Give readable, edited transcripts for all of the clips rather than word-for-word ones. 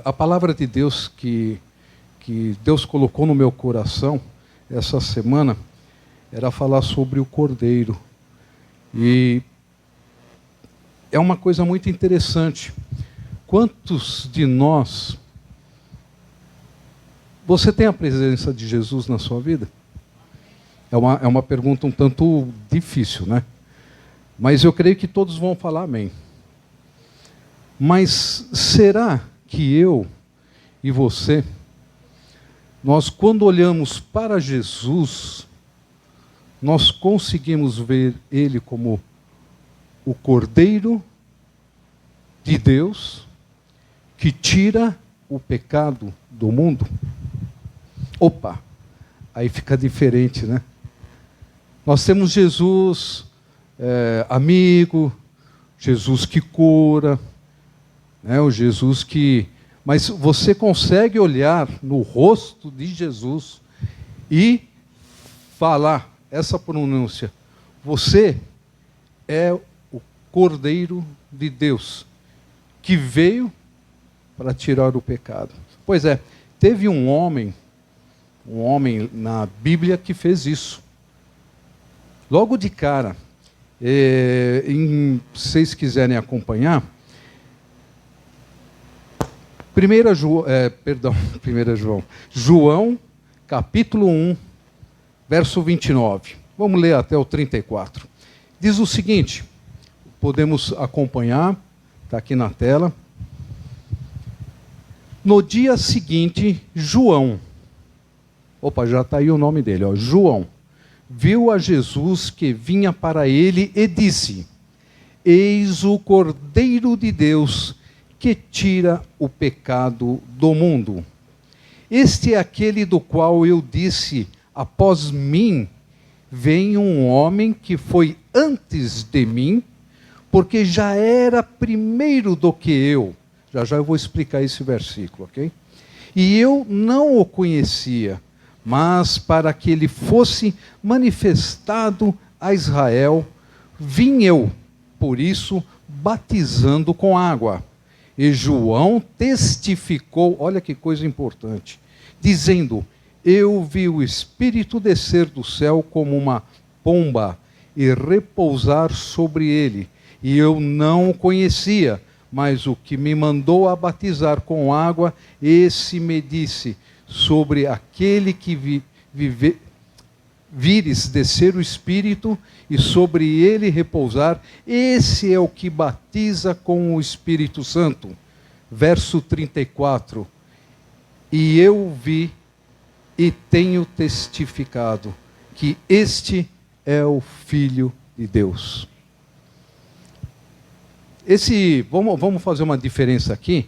A palavra de Deus que Deus colocou no meu coração essa semana era falar sobre o Cordeiro. E é uma coisa muito interessante. Quantos de nós... Você tem a presença de Jesus na sua vida? É uma pergunta um tanto difícil, né? Mas eu creio que todos vão falar amém. Mas será que eu e você, nós quando olhamos para Jesus, nós conseguimos ver Ele como o Cordeiro de Deus que tira o pecado do mundo? Opa, aí fica diferente, né? Nós temos Jesus amigo, Jesus que cura, né? O Jesus que... Mas você consegue olhar no rosto de Jesus e falar essa pronúncia: você é o Cordeiro de Deus que veio para tirar o pecado. Pois é, teve um homem na Bíblia que fez isso. Logo de cara, se vocês quiserem acompanhar, 1 João, João, capítulo 1, verso 29. Vamos ler até o 34. Diz o seguinte, podemos acompanhar, está aqui na tela. No dia seguinte, João, já está aí o nome dele, João, viu a Jesus que vinha para ele e disse: eis o Cordeiro de Deus que tira o pecado do mundo. Este é aquele do qual eu disse: após mim vem um homem que foi antes de mim, porque já era primeiro do que eu. Já eu vou explicar esse versículo, ok? E eu não o conhecia, mas para que ele fosse manifestado a Israel, vim eu, por isso, batizando com água. E João testificou, olha que coisa importante, dizendo: eu vi o Espírito descer do céu como uma pomba e repousar sobre ele. E eu não o conhecia, mas o que me mandou a batizar com água, esse me disse: sobre aquele que vires descer o Espírito e sobre ele repousar, esse é o que batiza com o Espírito Santo. Verso 34. E eu vi e tenho testificado que este é o Filho de Deus. Vamos fazer uma diferença aqui.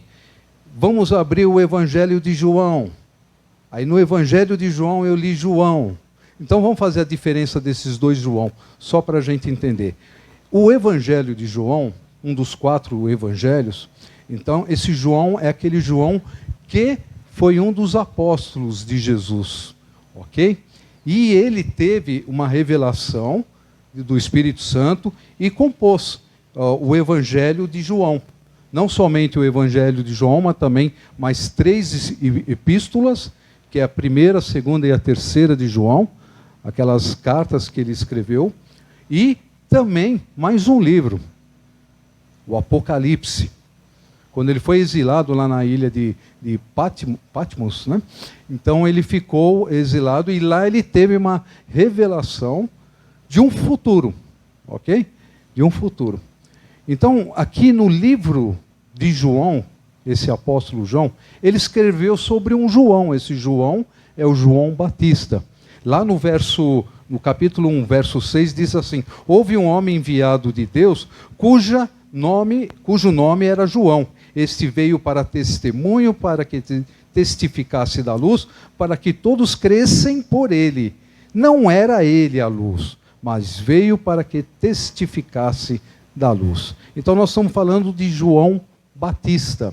Vamos abrir o Evangelho de João. Aí no Evangelho de João eu li João. Então vamos fazer a diferença desses dois João, só para a gente entender. O Evangelho de João, um dos 4 evangelhos, então esse João é aquele João que foi um dos apóstolos de Jesus, ok? E ele teve uma revelação do Espírito Santo e compôs o Evangelho de João. Não somente o Evangelho de João, mas também mais 3 epístolas, que é a 1ª, a 2ª e a 3ª de João, aquelas cartas que ele escreveu, e também mais um livro, o Apocalipse. Quando ele foi exilado lá na ilha de Patmos, né? Então ele ficou exilado e lá ele teve uma revelação de um futuro, ok? De um futuro. Então, aqui no livro de João, esse apóstolo João, ele escreveu sobre um João. Esse João é o João Batista. Lá no capítulo 1, verso 6, diz assim: houve um homem enviado de Deus, cujo nome era João. Este veio para testemunho, para que testificasse da luz, para que todos crescem por ele. Não era ele a luz, mas veio para que testificasse da luz. Então nós estamos falando de João Batista.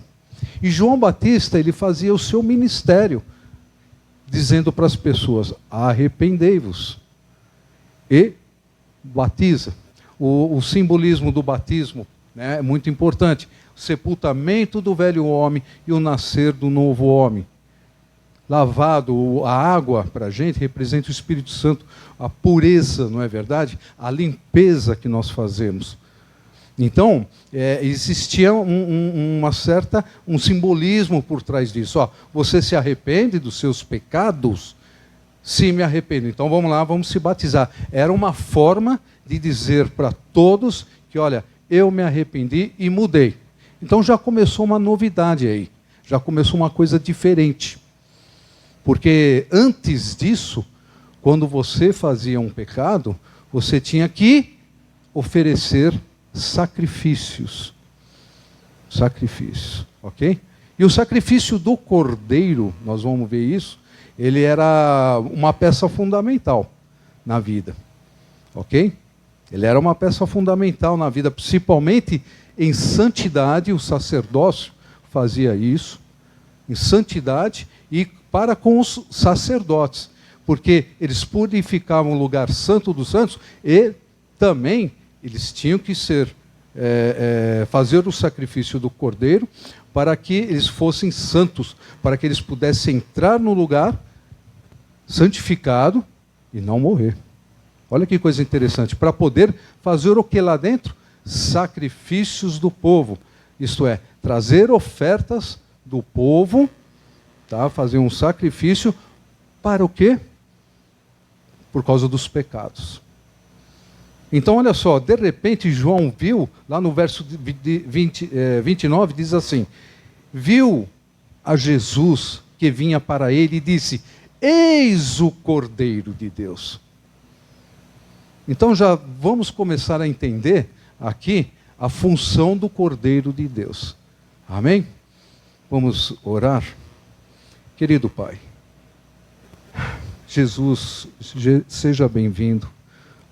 E João Batista, ele fazia o seu ministério, dizendo para as pessoas: arrependei-vos e batiza. O simbolismo do batismo né? É muito importante. O sepultamento do velho homem e o nascer do novo homem. Lavado, a água para a gente representa o Espírito Santo, a pureza, não é verdade? A limpeza que nós fazemos. Então, existia um simbolismo por trás disso. Ó, você se arrepende dos seus pecados? Sim, me arrependo. Então vamos lá, vamos se batizar. Era uma forma de dizer para todos que, olha, eu me arrependi e mudei. Então já começou uma novidade aí. Já começou uma coisa diferente. Porque antes disso, quando você fazia um pecado, você tinha que oferecer sacrifícios. Sacrifícios, ok? E o sacrifício do cordeiro, nós vamos ver isso, ele era uma peça fundamental na vida, ok? Ele era uma peça fundamental na vida, principalmente em santidade. O sacerdócio fazia isso, em santidade e para com os sacerdotes, porque eles purificavam o lugar santo dos santos e também eles tinham que fazer o sacrifício do cordeiro para que eles fossem santos, para que eles pudessem entrar no lugar santificado e não morrer. Olha que coisa interessante, para poder fazer o que lá dentro? Sacrifícios do povo, isto é, trazer ofertas do povo, tá? Fazer um sacrifício para o quê? Por causa dos pecados. Então, olha só, de repente João viu, lá no verso 29, diz assim, viu a Jesus que vinha para ele e disse, eis o Cordeiro de Deus. Então já vamos começar a entender aqui a função do Cordeiro de Deus. Amém? Vamos orar? Querido Pai, Jesus, seja bem-vindo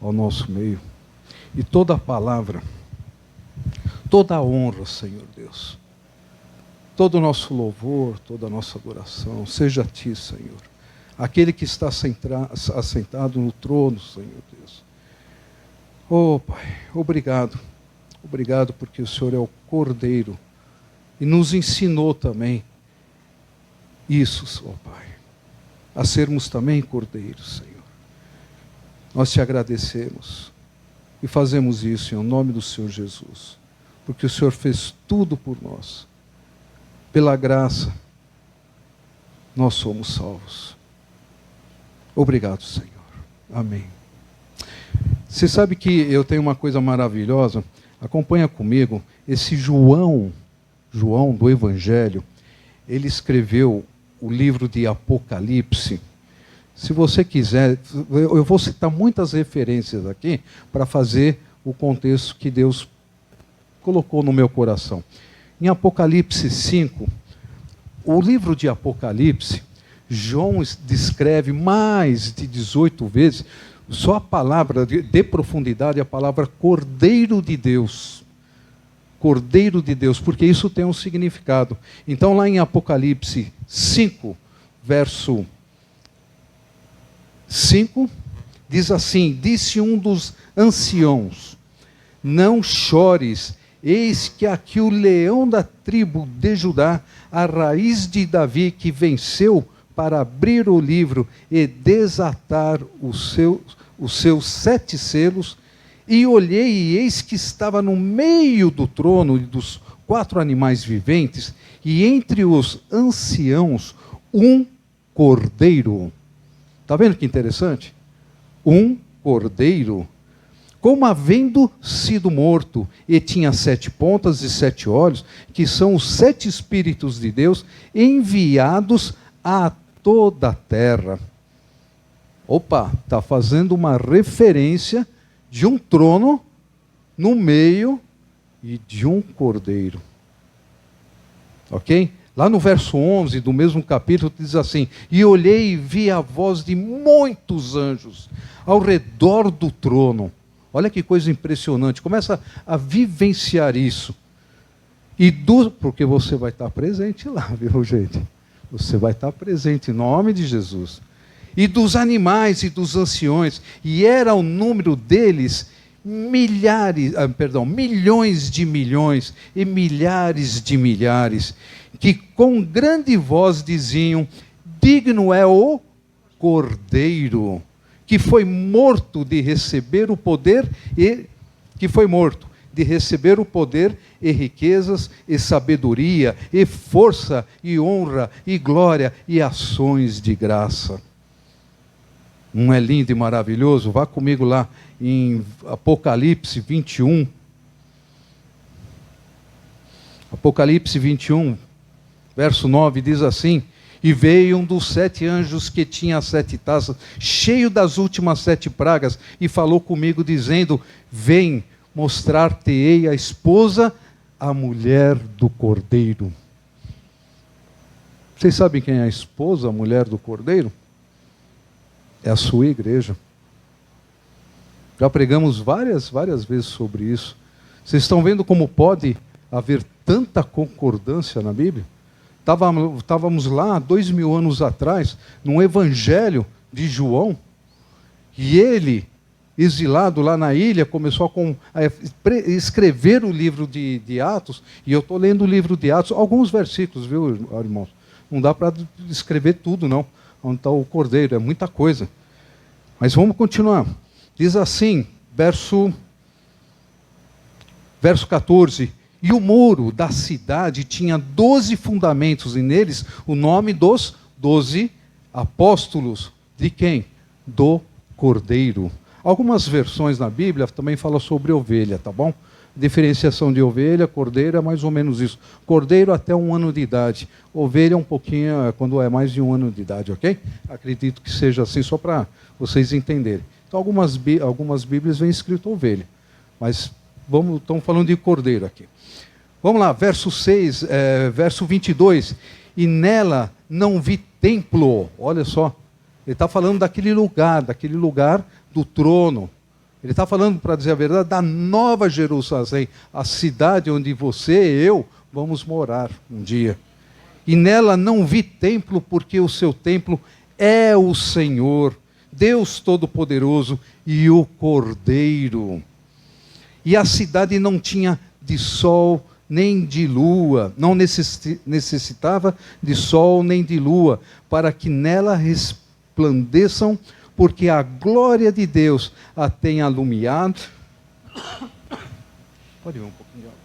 ao nosso meio. E toda a palavra, toda a honra, Senhor Deus, todo o nosso louvor, toda a nossa adoração, seja a Ti, Senhor. Aquele que está assentado no trono, Senhor Deus. Oh, Pai, obrigado. Obrigado porque o Senhor é o Cordeiro. E nos ensinou também isso, oh Pai, a sermos também cordeiros, Senhor. Nós te agradecemos e fazemos isso em nome do Senhor Jesus, porque o Senhor fez tudo por nós. Pela graça, nós somos salvos. Obrigado, Senhor. Amém. Você sabe que eu tenho uma coisa maravilhosa? Acompanha comigo. Esse João do Evangelho, ele escreveu o livro de Apocalipse. Se você quiser, eu vou citar muitas referências aqui para fazer o contexto que Deus colocou no meu coração. Em Apocalipse 5, o livro de Apocalipse, João descreve mais de 18 vezes, só a palavra de profundidade, a palavra Cordeiro de Deus. Cordeiro de Deus, porque isso tem um significado. Então lá em Apocalipse 5, verso 5, diz assim, disse um dos anciãos, não chores, eis que aqui o leão da tribo de Judá, a raiz de Davi, que venceu para abrir o livro e desatar os seus 7 selos, e olhei e eis que estava no meio do trono e dos 4 animais viventes, e entre os anciãos um cordeiro. Está vendo que interessante? Um cordeiro, como havendo sido morto, e tinha 7 pontas e 7 olhos, que são os 7 Espíritos de Deus, enviados a toda a terra. Opa, está fazendo uma referência de um trono no meio e de um cordeiro. Ok? Lá no verso 11 do mesmo capítulo diz assim, e olhei e vi a voz de muitos anjos ao redor do trono. Olha que coisa impressionante, começa a vivenciar isso. Porque você vai estar presente lá, viu, gente? Você vai estar presente em nome de Jesus. E dos animais e dos anciões, e era o número deles milhões de milhões e milhares de milhares, que com grande voz diziam: digno é o Cordeiro, que foi morto de receber o poder e riquezas e sabedoria e força e honra e glória e ações de graça. Não é lindo e maravilhoso? Vá comigo lá em Apocalipse 21. Apocalipse 21, verso 9, diz assim: e veio um dos 7 anjos que tinha as 7 taças, cheio das últimas 7 pragas, e falou comigo, dizendo: vem, mostrar-te-ei a esposa, a mulher do Cordeiro. Vocês sabem quem é a esposa, a mulher do Cordeiro? É a sua igreja. Já pregamos várias vezes sobre isso. Vocês estão vendo como pode haver tanta concordância na Bíblia? Estávamos lá 2000 anos atrás, num evangelho de João, e ele, exilado lá na ilha, começou a escrever o livro de Atos, e eu estou lendo o livro de Atos, alguns versículos, viu, irmãos? Não dá para escrever tudo, não. Onde está o Cordeiro, é muita coisa. Mas vamos continuar. Diz assim, verso 14: e o muro da cidade tinha 12 fundamentos, e neles o nome dos 12 apóstolos. De quem? Do Cordeiro. Algumas versões na Bíblia também falam sobre ovelha, tá bom? Diferenciação de ovelha, cordeiro é mais ou menos isso. Cordeiro até 1 ano de idade. Ovelha um pouquinho quando é mais de 1 ano de idade, ok? Acredito que seja assim, só para vocês entenderem. Então algumas Bíblias vem escrito ovelha. Mas estamos falando de cordeiro aqui. Vamos lá, verso 6, verso 22. E nela não vi templo. Olha só. Ele está falando daquele lugar do trono. Ele está falando, para dizer a verdade, da Nova Jerusalém, a cidade onde você e eu vamos morar um dia. E nela não vi templo, porque o seu templo é o Senhor, Deus Todo-Poderoso e o Cordeiro. E a cidade não tinha de sol nem de lua, não necessitava de sol nem de lua, para que nela resplandeçam, porque a glória de Deus a tem alumiado. Pode ver um pouquinho de água.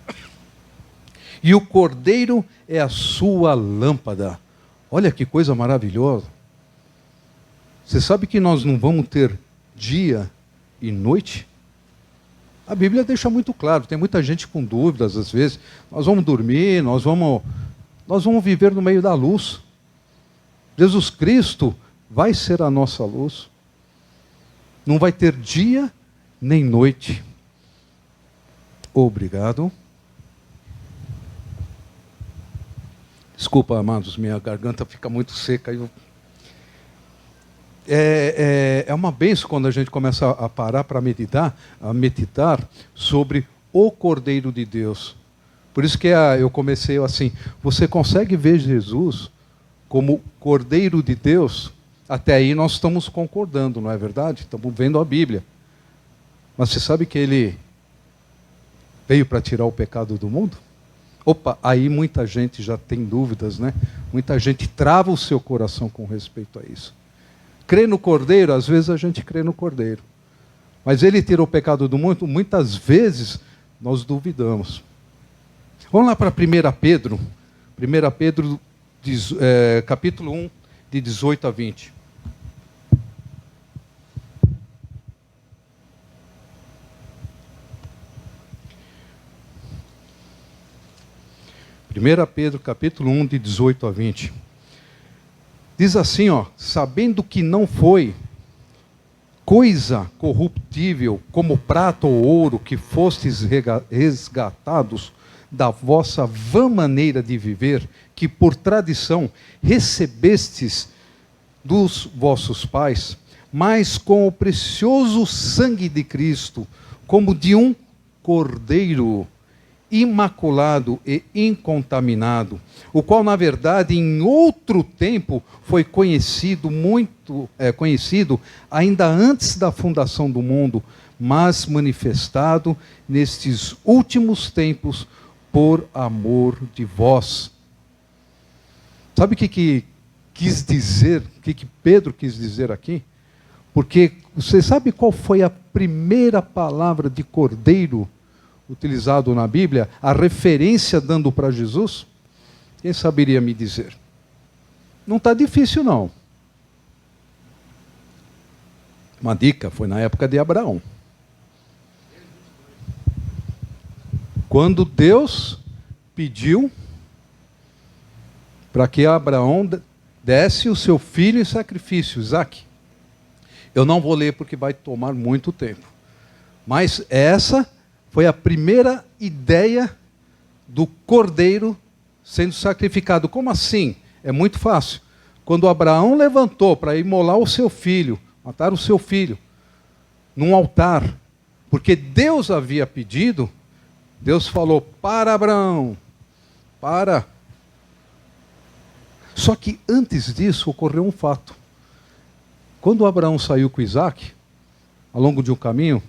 E o Cordeiro é a sua lâmpada. Olha que coisa maravilhosa. Você sabe que nós não vamos ter dia e noite? A Bíblia deixa muito claro. Tem muita gente com dúvidas às vezes. Nós vamos dormir, nós vamos viver no meio da luz. Jesus Cristo vai ser a nossa luz. Não vai ter dia nem noite. Obrigado. Desculpa, amados, minha garganta fica muito seca. É uma bênção quando a gente começa a parar para meditar sobre o Cordeiro de Deus. Por isso que eu comecei assim: você consegue ver Jesus como Cordeiro de Deus? Até aí nós estamos concordando, não é verdade? Estamos vendo a Bíblia. Mas você sabe que ele veio para tirar o pecado do mundo? Opa, aí muita gente já tem dúvidas, né? Muita gente trava o seu coração com respeito a isso. Crê no Cordeiro, às vezes a gente crê no Cordeiro. Mas ele tirou o pecado do mundo, muitas vezes nós duvidamos. Vamos lá para 1 Pedro. 1 Pedro, capítulo 1, de 18 a 20. 1 Pedro, capítulo 1, de 18 a 20. Diz assim, sabendo que não foi coisa corruptível, como prata ou ouro, que fostes resgatados da vossa vã maneira de viver, que por tradição recebestes dos vossos pais, mas com o precioso sangue de Cristo, como de um cordeiro imaculado e incontaminado, o qual na verdade em outro tempo foi conhecido ainda antes da fundação do mundo, mas manifestado nestes últimos tempos por amor de vós. Sabe o que quis dizer, o que Pedro quis dizer aqui? Porque você sabe qual foi a primeira palavra de cordeiro utilizado na Bíblia, a referência dando para Jesus? Quem saberia me dizer? Não está difícil, não. Uma dica, foi na época de Abraão. Quando Deus pediu para que Abraão desse o seu filho em sacrifício, Isaque. Eu não vou ler porque vai tomar muito tempo. Mas essa foi a primeira ideia do cordeiro sendo sacrificado. Como assim? É muito fácil. Quando Abraão levantou para imolar o seu filho, matar o seu filho, num altar, porque Deus havia pedido, Deus falou: para, Abraão, para. Só que antes disso ocorreu um fato. Quando Abraão saiu com Isaque, ao longo de um caminho,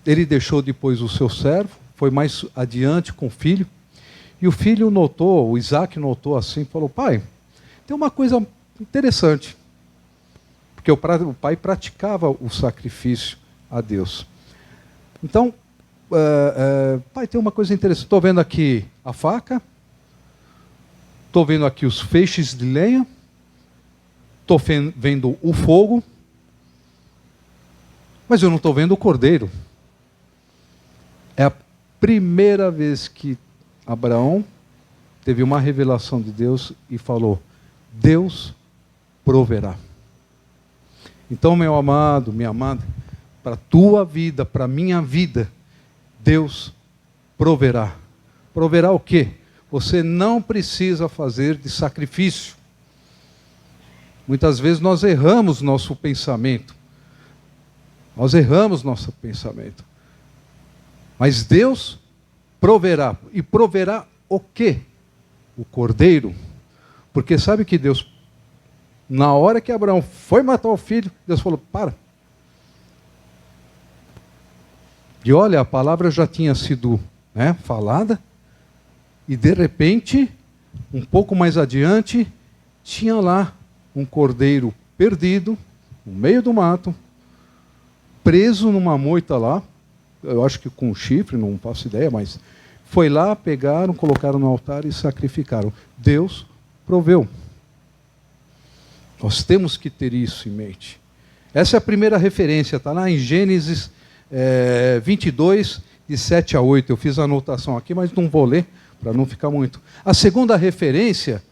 ele deixou depois o seu servo, foi mais adiante com o filho, e o filho notou, o Isaque notou assim, falou: pai, tem uma coisa interessante, porque o pai praticava o sacrifício a Deus. Então, pai, tem uma coisa interessante, estou vendo aqui a faca, estou vendo aqui os feixes de lenha, estou vendo o fogo, mas eu não estou vendo o cordeiro. É a primeira vez que Abraão teve uma revelação de Deus e falou: Deus proverá. Então, meu amado, minha amada, para a tua vida, para a minha vida, Deus proverá. Proverá o quê? Você não precisa fazer de sacrifício. Muitas vezes nós erramos nosso pensamento. Nós erramos nosso pensamento. Mas Deus proverá. E proverá o quê? O cordeiro. Porque sabe que Deus, na hora que Abraão foi matar o filho, Deus falou: para. E olha, a palavra já tinha sido falada, e de repente, um pouco mais adiante, tinha lá um cordeiro perdido, no meio do mato, preso numa moita lá, eu acho que com um chifre, não faço ideia, mas foi lá, pegaram, colocaram no altar e sacrificaram. Deus proveu. Nós temos que ter isso em mente. Essa é a primeira referência, está lá em Gênesis 22, de 7 a 8. Eu fiz a anotação aqui, mas não vou ler, para não ficar muito. A segunda referência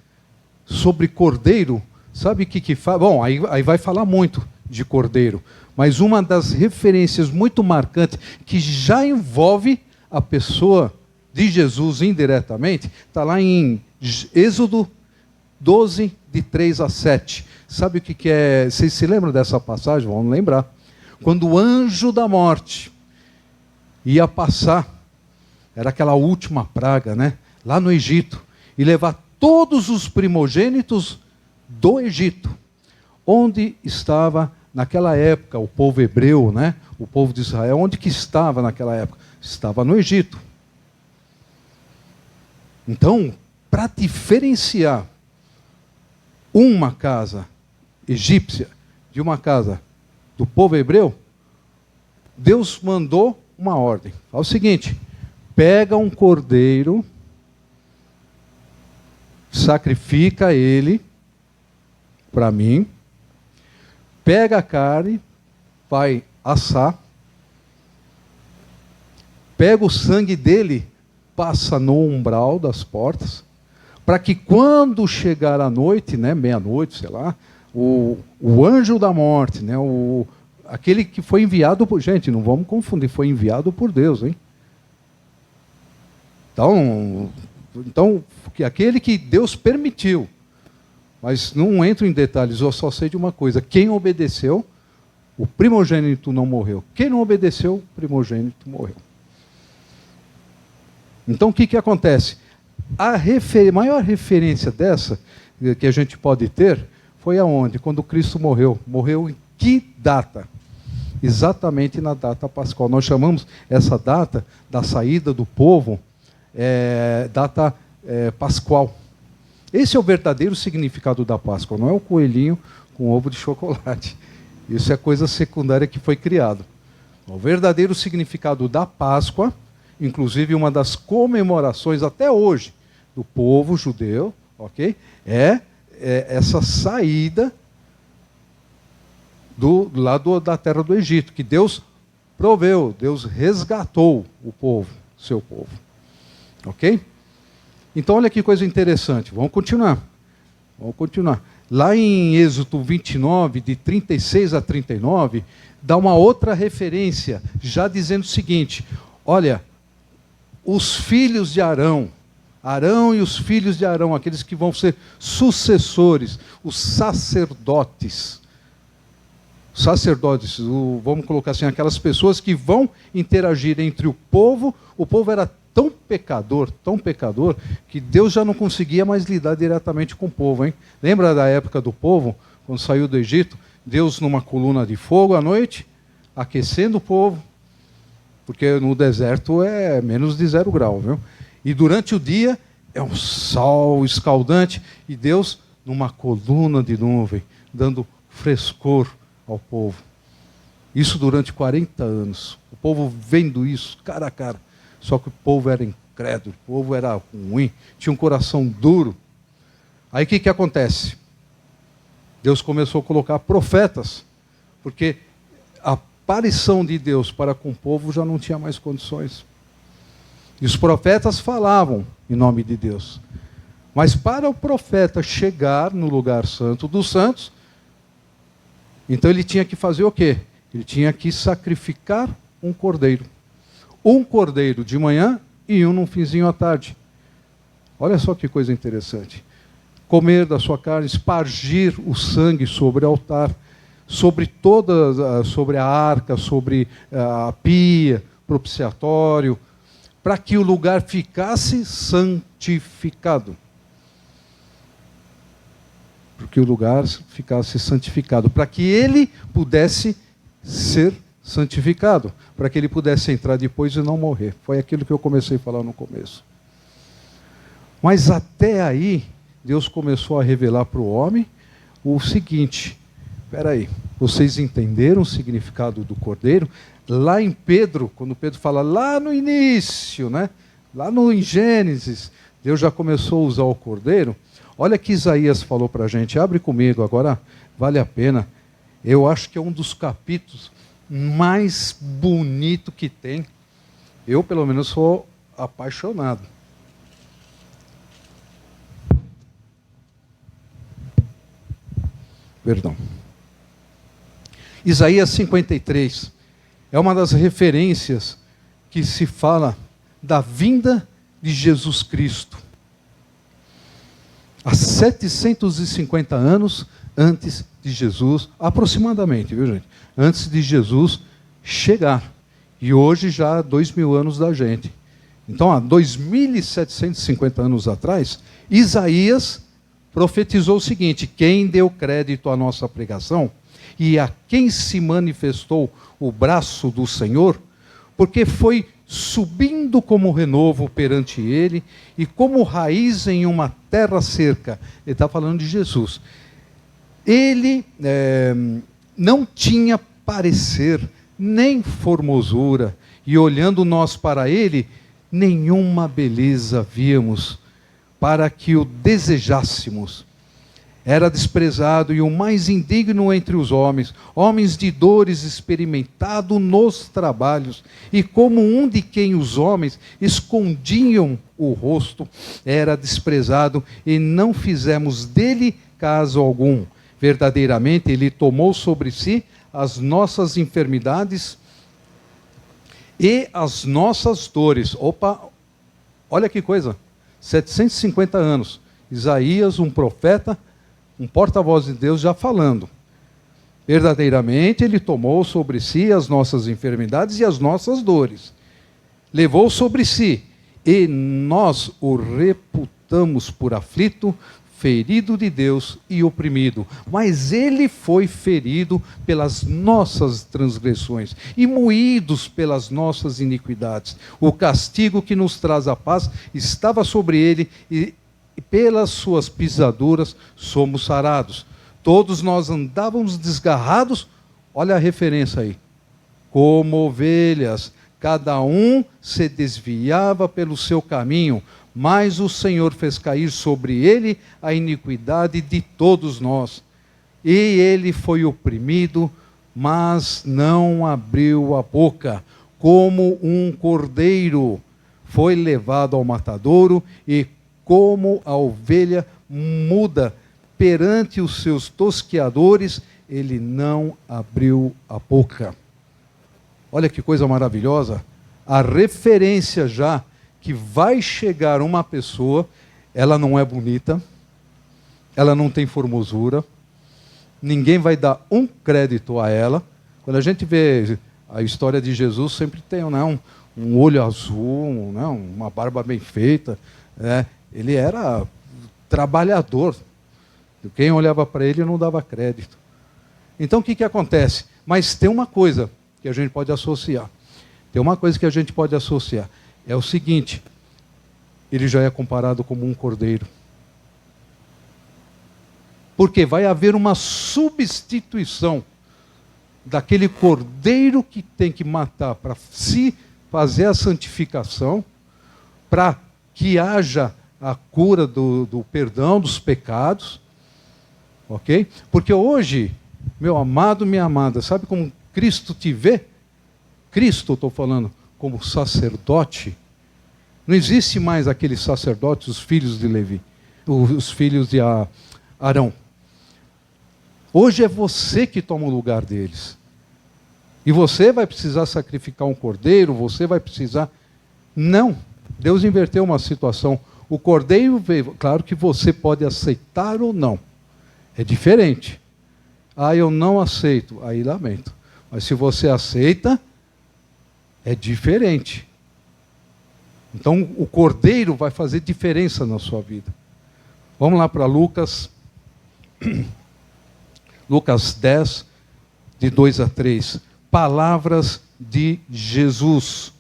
sobre cordeiro, sabe o que fala? Bom, aí vai falar muito de cordeiro, mas uma das referências muito marcantes, que já envolve a pessoa de Jesus indiretamente, está lá em Êxodo 12, de 3 a 7. Sabe o que é? Vocês se lembram dessa passagem? Vamos lembrar. Quando o anjo da morte ia passar, era aquela última praga, lá no Egito, e levar todos os primogênitos do Egito, onde estava naquela época o povo hebreu, o povo de Israel, onde que estava naquela época? Estava no Egito. Então, para diferenciar uma casa egípcia de uma casa do povo hebreu, Deus mandou uma ordem. Fala o seguinte: pega um cordeiro, sacrifica ele para mim, pega a carne, vai assar, pega o sangue dele, passa no umbral das portas, para que quando chegar a noite, meia-noite, sei lá, o anjo da morte, aquele que foi enviado por... Gente, não vamos confundir, foi enviado por Deus, hein? Então, aquele que Deus permitiu, mas não entro em detalhes, eu só sei de uma coisa: quem obedeceu, o primogênito não morreu. Quem não obedeceu, o primogênito morreu. Então o que acontece? A maior referência dessa, que a gente pode ter, foi aonde? Quando Cristo morreu. Morreu em que data? exatamente na data pascal. Nós chamamos essa data da saída do povo data pascual. Esse é o verdadeiro significado da Páscoa, não é o coelhinho com ovo de chocolate. Isso é coisa secundária que foi criado. O verdadeiro significado da Páscoa, inclusive uma das comemorações até hoje do povo judeu, ok? Essa saída da terra do Egito, que Deus proveu, Deus resgatou o povo, seu povo. Ok? Então olha que coisa interessante, vamos continuar. Lá em Êxodo 29, de 36 a 39, dá uma outra referência, já dizendo o seguinte: olha, os filhos de Arão e os filhos de Arão, aqueles que vão ser sucessores, os sacerdotes, vamos colocar assim, aquelas pessoas que vão interagir entre o povo era tão pecador, que Deus já não conseguia mais lidar diretamente com o povo, hein? Lembra da época do povo, quando saiu do Egito? Deus numa coluna de fogo à noite, aquecendo o povo, porque no deserto é menos de 0 grau, viu? E durante o dia é um sol escaldante, e Deus numa coluna de nuvem, dando frescor ao povo. Isso durante 40 anos. O povo vendo isso, cara a cara. Só que o povo era incrédulo, o povo era ruim, tinha um coração duro. Aí o que acontece? Deus começou a colocar profetas, porque a aparição de Deus para com o povo já não tinha mais condições. E os profetas falavam em nome de Deus. Mas para o profeta chegar no lugar santo dos santos, então ele tinha que fazer o quê? Ele tinha que sacrificar um cordeiro. Um cordeiro de manhã e um no finzinho à tarde. Olha só que coisa interessante. Comer da sua carne, espargir o sangue sobre o altar, sobre a arca, sobre a pia, propiciatório, para que o lugar ficasse santificado. Para que ele pudesse ser santificado, para que ele pudesse entrar depois e não morrer. Foi aquilo que eu comecei a falar no começo. Mas até aí, Deus começou a revelar para o homem o seguinte: espera aí, vocês entenderam o significado do cordeiro? Lá em Pedro, quando Pedro fala lá no início, né? Em Gênesis, Deus já começou a usar o cordeiro. Olha que Isaías falou para a gente, abre comigo agora, vale a pena. Eu acho que é um dos capítulos mais bonito que tem. Eu, pelo menos, sou apaixonado. Perdão. Isaías 53 é uma das referências que se fala da vinda de Jesus Cristo. Há 750 anos antes de Jesus, aproximadamente, viu gente? Antes de Jesus chegar. E hoje já há 2000 anos da gente. Então, há 2.750 anos atrás, Isaías profetizou o seguinte: quem deu crédito à nossa pregação e a quem se manifestou o braço do Senhor, porque foi subindo como renovo perante ele e como raiz em uma terra seca. Ele está falando de Jesus. Ele não tinha parecer, nem formosura, e olhando nós para ele, nenhuma beleza víamos, para que o desejássemos. Era desprezado e o mais indigno entre os homens, homens de dores, experimentado nos trabalhos, e como um de quem os homens escondiam o rosto, era desprezado e não fizemos dele caso algum. Verdadeiramente ele tomou sobre si as nossas enfermidades e as nossas dores. Opa, olha que coisa, 750 anos, Isaías, um profeta, um porta-voz de Deus já falando. Verdadeiramente ele tomou sobre si as nossas enfermidades e as nossas dores. Levou sobre si, e nós o reputamos por aflito, ferido de Deus e oprimido, mas ele foi ferido pelas nossas transgressões e moídos pelas nossas iniquidades. O castigo que nos traz a paz estava sobre ele e pelas suas pisaduras somos sarados. Todos nós andávamos desgarrados, olha a referência aí, como ovelhas, cada um se desviava pelo seu caminho, mas o Senhor fez cair sobre ele a iniquidade de todos nós. E ele foi oprimido, mas não abriu a boca, como um cordeiro foi levado ao matadouro, e como a ovelha muda perante os seus tosqueadores, ele não abriu a boca. Olha que coisa maravilhosa, a referência já que vai chegar uma pessoa, ela não é bonita, ela não tem formosura, ninguém vai dar um crédito a ela. Quando a gente vê a história de Jesus, sempre tem, né, um olho azul, né, uma barba bem feita, né? Ele era trabalhador, quem olhava para ele não dava crédito. Então o que acontece? Mas tem uma coisa que a gente pode associar, é o seguinte, ele já é comparado como um cordeiro. Porque vai haver uma substituição daquele cordeiro que tem que matar para se fazer a santificação, para que haja a cura do perdão dos pecados, ok? Porque hoje, meu amado, minha amada, sabe como Cristo te vê? Cristo, estou falando, como sacerdote. Não existe mais aqueles sacerdotes, os filhos de Levi, os filhos de Arão. Hoje é você que toma o lugar deles. E você vai precisar sacrificar um cordeiro, você vai precisar... Não, Deus inverteu uma situação. O cordeiro veio, claro que você pode aceitar ou não. É diferente. Ah, eu não aceito, aí lamento. Mas se você aceita, é diferente. Então o cordeiro vai fazer diferença na sua vida. Vamos lá para Lucas. Lucas 10, de 2 a 3. Palavras de Jesus.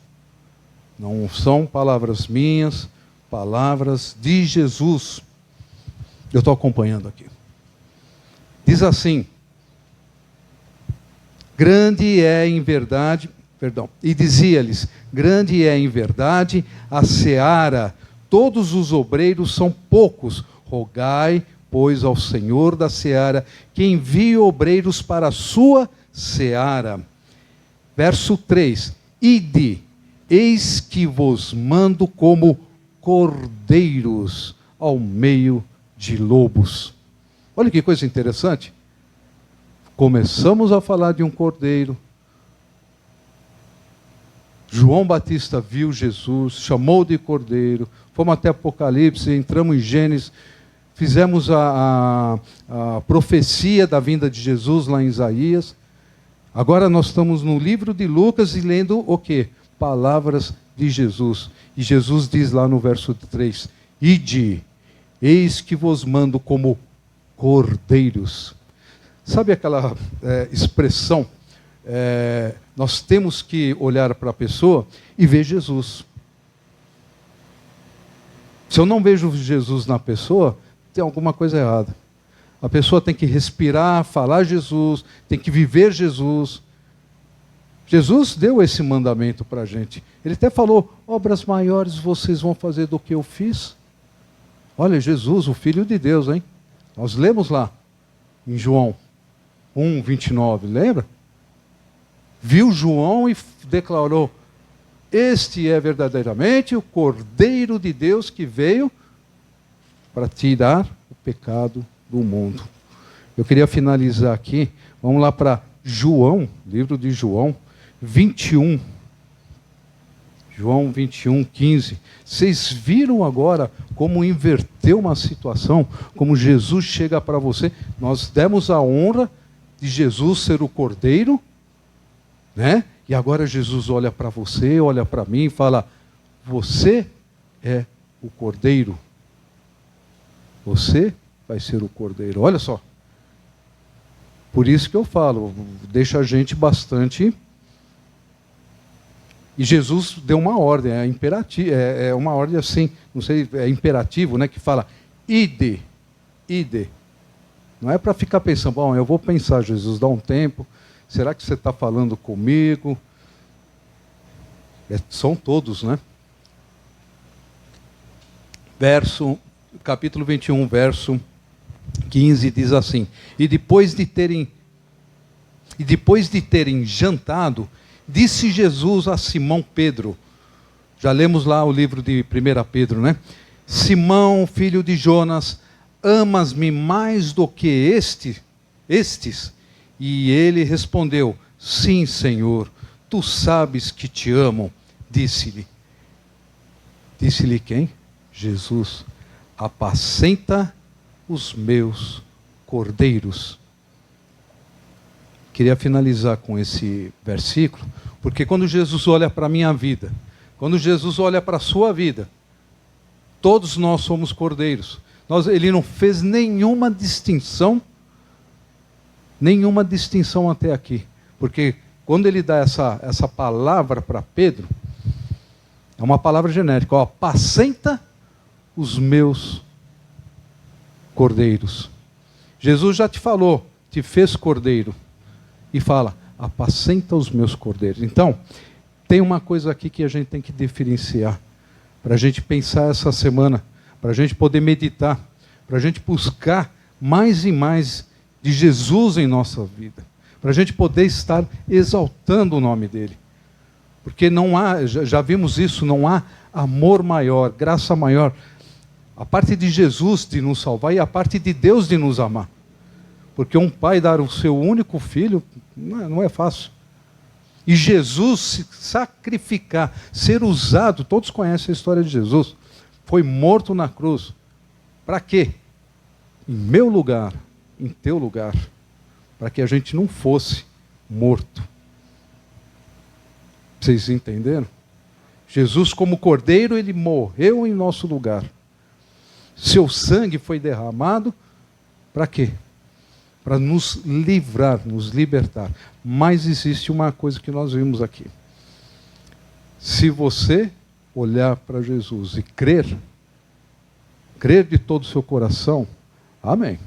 Não são palavras minhas, palavras de Jesus. Eu estou acompanhando aqui. Diz assim: grande é em verdade, e dizia-lhes, grande é em verdade a seara, todos os obreiros são poucos, rogai, pois, ao Senhor da seara, que envie obreiros para a sua seara. Verso 3, ide, eis que vos mando como cordeiros ao meio de lobos. Olha que coisa interessante. Começamos a falar de um cordeiro. João Batista viu Jesus, chamou de cordeiro. Fomos até Apocalipse, entramos em Gênesis, fizemos a profecia da vinda de Jesus lá em Isaías. Agora nós estamos no livro de Lucas e lendo o quê? Palavras de Jesus. E Jesus diz lá no verso 3, ide, eis que vos mando como cordeiros. Sabe aquela expressão, nós temos que olhar para a pessoa e ver Jesus. Se eu não vejo Jesus na pessoa, tem alguma coisa errada. A pessoa tem que respirar, falar Jesus, tem que viver Jesus. Jesus deu esse mandamento para a gente. Ele até falou, obras maiores vocês vão fazer do que eu fiz. Olha, Jesus, o Filho de Deus, hein? Nós lemos lá, em João 1, 29, lembra? Viu João e declarou, este é verdadeiramente o Cordeiro de Deus que veio para tirar o pecado do mundo. Eu queria finalizar aqui, vamos lá para João, livro de João 21. João 21, 15. Vocês viram agora como inverteu uma situação, como Jesus chega para você. Nós demos a honra de Jesus ser o Cordeiro, né? E agora Jesus olha para você, olha para mim e fala, você é o Cordeiro. Você vai ser o cordeiro. Olha só. Por isso que eu falo, deixa a gente bastante... E Jesus deu uma ordem, é imperativo, é uma ordem assim, não sei, é imperativo, né, que fala, ide. Não é para ficar pensando, bom, eu vou pensar, Jesus, dá um tempo, será que você está falando comigo? São todos, né? Capítulo 21, verso 15, diz assim, e depois de terem jantado, disse Jesus a Simão Pedro, já lemos lá o livro de 1 Pedro, né? Simão, filho de Jonas, amas-me mais do que estes? E ele respondeu, sim, Senhor, tu sabes que te amo. Disse-lhe quem? Jesus, apacenta os meus cordeiros. Queria finalizar com esse versículo, porque quando Jesus olha para a minha vida, quando Jesus olha para a sua vida, todos nós somos cordeiros. Ele não fez nenhuma distinção até aqui. Porque quando ele dá essa palavra para Pedro, é uma palavra genérica, ó, apacenta os meus cordeiros. Jesus já te falou, te fez cordeiro. E fala, apacenta os meus cordeiros. Então, tem uma coisa aqui que a gente tem que diferenciar, para a gente pensar essa semana, para a gente poder meditar, para a gente buscar mais e mais de Jesus em nossa vida, para a gente poder estar exaltando o nome dele. Porque não há, já vimos isso, não há amor maior, graça maior, a parte de Jesus de nos salvar e a parte de Deus de nos amar. Porque um pai dar o seu único filho não é fácil. E Jesus se sacrificar, ser usado, todos conhecem a história de Jesus, foi morto na cruz. Para quê? Em meu lugar, em teu lugar, para que a gente não fosse morto. Vocês entenderam? Jesus, como cordeiro, ele morreu em nosso lugar. Seu sangue foi derramado para quê? Para nos livrar, nos libertar. Mas existe uma coisa que nós vimos aqui. Se você olhar para Jesus e crer de todo o seu coração, amém.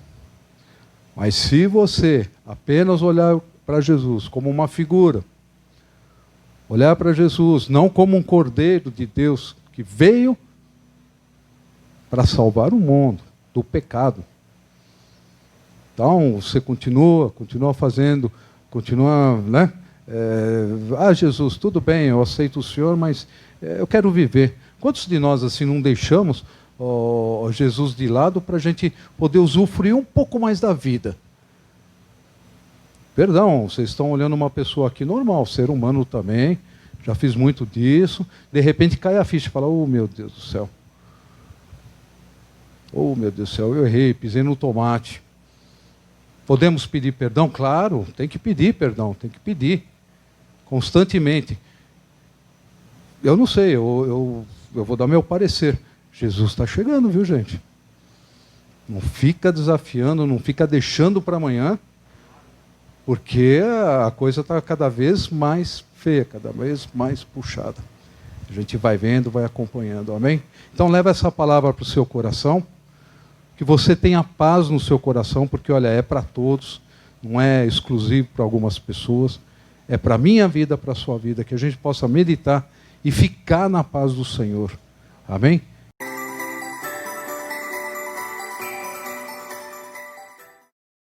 Mas se você apenas olhar para Jesus como uma figura, olhar para Jesus não como um cordeiro de Deus que veio para salvar o mundo do pecado, então, você continua fazendo, né? Jesus, tudo bem, eu aceito o Senhor, mas eu quero viver. Quantos de nós assim não deixamos Jesus de lado para a gente poder usufruir um pouco mais da vida? Perdão, vocês estão olhando uma pessoa aqui normal, ser humano também, já fiz muito disso, de repente cai a ficha e fala, oh meu Deus do céu. Oh meu Deus do céu, eu errei, pisei no tomate. Podemos pedir perdão? Claro, tem que pedir perdão, tem que pedir. Constantemente. Eu não sei, eu vou dar meu parecer. Jesus está chegando, viu, gente? Não fica desafiando, não fica deixando para amanhã, porque a coisa está cada vez mais feia, cada vez mais puxada. A gente vai vendo, vai acompanhando, amém? Então leva essa palavra para o seu coração. Que você tenha paz no seu coração, porque, olha, é para todos, não é exclusivo para algumas pessoas, é para a minha vida, para a sua vida, que a gente possa meditar e ficar na paz do Senhor. Amém?